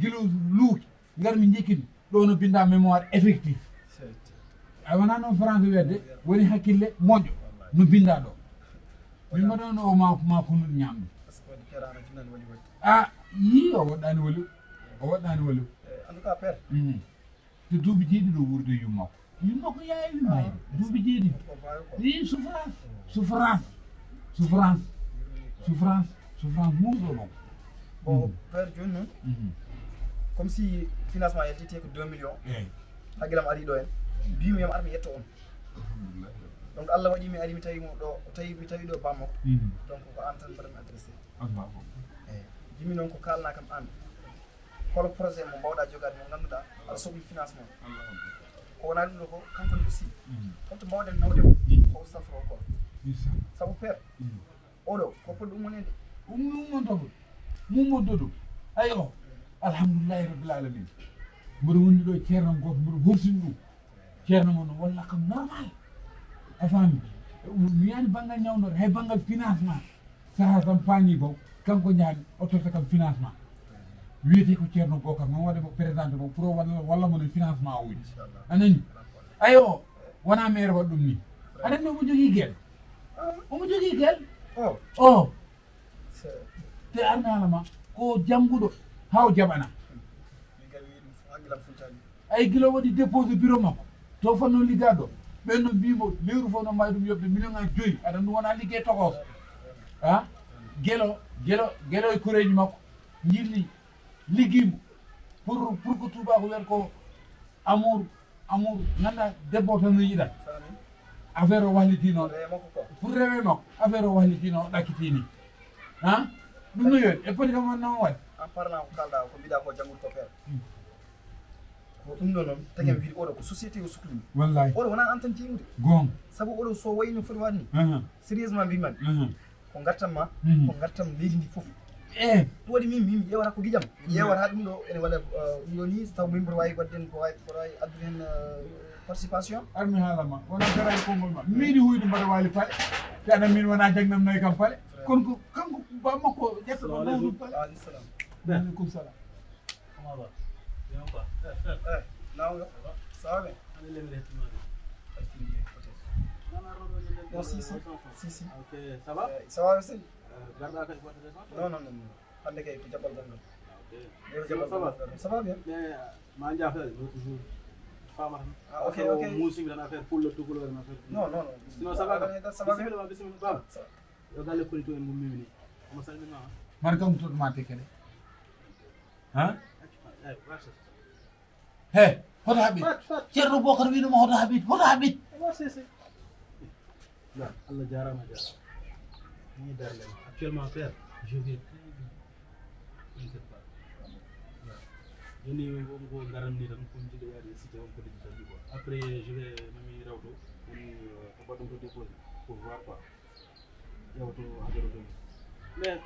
gilo luuki ngarmi jekkidi ɗo no binda mémoire effectif a wona noon français wedde woni hakkille moƴƴo no binda ɗo min mbaɗon o ma kunuɗo ñamde a yi o woɗɗani wolu o woɗɗani wolu en tout cas père to duuɓi jeeɗi ɗo wurde yummakko yawi mayde duuɓi jeeɗi yi souffrance mum ɗo ɗon bon père joni noon comme si financement yettete ko 2 millions haggilam ari ɗo en mbimi yam ar mi yetto on donc Allah waɗi mi ari mi tawi mo ɗo mi tawi ɗo bammakko donc ko an tan mbaɗami adressé eyyi jimi noon ko kalna kam an hol projet mo mbawɗa jogade mo ganduɗa aɗa sohli financement ko wona ɗum ɗo ko kankone aussi holto mbawɗen nawde mo ko safro ko saabu père oɗo ko poɗɗo ummonede mummontoɗo ayo alhamdoulillahi rabbil alamin mboɗo wonni ɗo ceerno goto mboɗo horsini ɗum ceerno mon walla kam normal a faami mi yani banggal ñawnode hay banggal financement saaha kam paani bo kanko ñaami o totta kam financement wiyete ko ceerno goo kam on waɗemo présenté mo pour walla mono financement o wuji anani ayo wona maire waɗa ɗum ni aɗanni omo jogui gueɗe o te armi alama ko jangguɗo haw jaɓana ay guila waɗi déposé bureau makko to fanno liggaɗo ɓen no mbimo lewru fof no mbawi ɗum yobde million ngaji 5 aɗa ɗum wona ligguey tokoso a guelo e koreji makko jilli ligguimo pour que tubaako wiyata ko amour ganda debbo tan no yiɗat affaire o walliti noon pour rewe makko affaire o walliti noon ɗakkitini han ɗum no yoni e poti kam won noon waɗi en parlant ko kalɗa ko mbiɗa ko janggude ko feere ko ɗum ɗo noon tagui wiide oɗo ko société o suhlimi wallahi oɗo wona an tan timude gon saabu oɗo so wayi no foti wadni sérieusement mbimami ko gartam leydi ndi foof ɗum waɗi min mi ƴewata ko guiƴam mi ƴewata ɗum ɗo ene waɗa ɗum ɗo ni so taw min mboɗo wawi wadden ko wawi addude hen participation armi haalama wona garani konngol ma miiɗi huyde mbaɗa wali paɗe te aɗa min wona jagnamnoy kam paɗe kono ko kanko bammakko ƴetta ɗo nawɗum paɗe aleykum salam nawga ça va bien non si ok ça va aussi garɗa kadi goɗɗo non hande kay ko jaɓɓal gongal ça va bien mais ma jaafere no toujours famata ok musimi tan affaire pulla tugolore ma affaire non sinon ça va bisimilla baba yo galle kolito en mum mimini omo salmina man kam toɗuma tekkele han he hoto haɓit ceerno bocar winoma hoto haɓit là Allah jarama ni darle actuellement père je vais très bien t'inquiète pas joni ko garanni tan ko jiɗo yaade cité on ko digital quoi après je vais mami rawdo ko baɗum to déposer pour voir quoi yawto hadoro do mais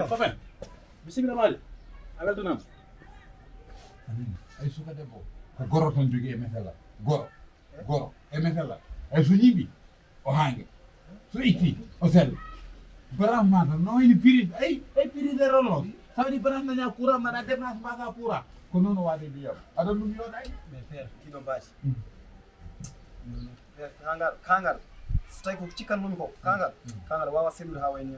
copain bisimilla maali a weltanama ay suka debbo ko goro tan jogui e metella goro e metella ay so ñimɓi o hangue so itti o sell branche ma tan no wayni prix ay prix de rolo ça veut dire branche naña courant mbaɗa dépense mbasa courant ko noon o waade ndiyam aɗa ɗum yoɗay mais père kiɗo mbaati père kangal so tawi ko cikkannumi ko kangal wawa sellude ha wayni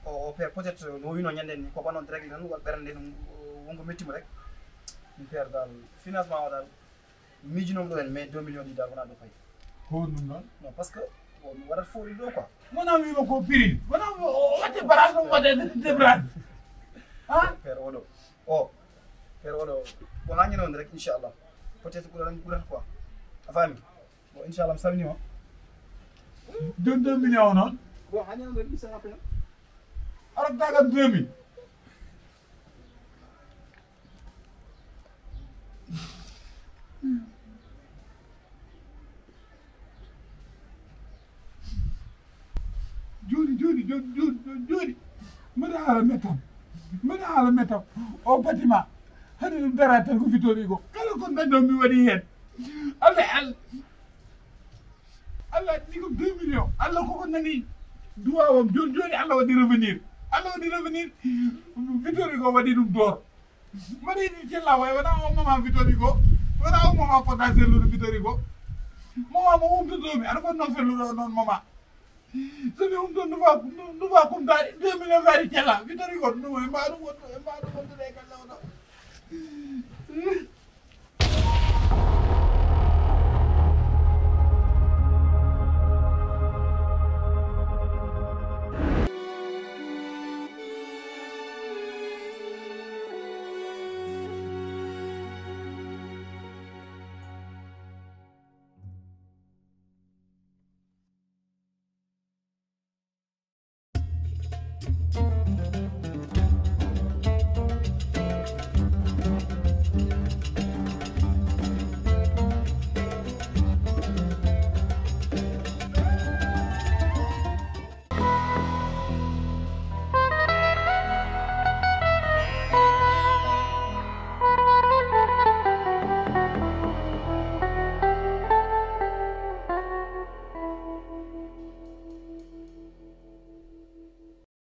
o père peut être no wino ñanden ni ko ɓanon règle tan waɗa ɓerande no wonko mettimo rek ɗum père dal financement o dal miijinom ɗo hen mais 2 millions ɗi dal wona ɗo fayi ko ɗum noon non par ce que waɗat fooɗi ɗo quoi wona wima ko prix wona watte branche ɗum waɗe débranche père oɗo ko hañino on rek inchallah peut être ɓurata quoi a faami bon inchallah mi salminima 2 millions noon bon hañino rek inchallah après arata kam 2000 joni mbaɗa haala mettam o bâtiment hade ɗum dara tan ko fitori ko kala ko dañɗon mi waɗi hen allah ɗi ko 2 millions allah koko nani duwawam joni Allah waɗi revenir fitori ko waɗi ɗum door mbaɗa yiɗi cella way waɗa o maman Vitorigo waɗa o maman pota sellude Vitorigo maman mo umtotomi aɗa foti noon felluɗo noon maman somi umton ndufa kumtade 2 millions ari cella Vitorigo ɗum e mbaɗum wontude e kallawɗo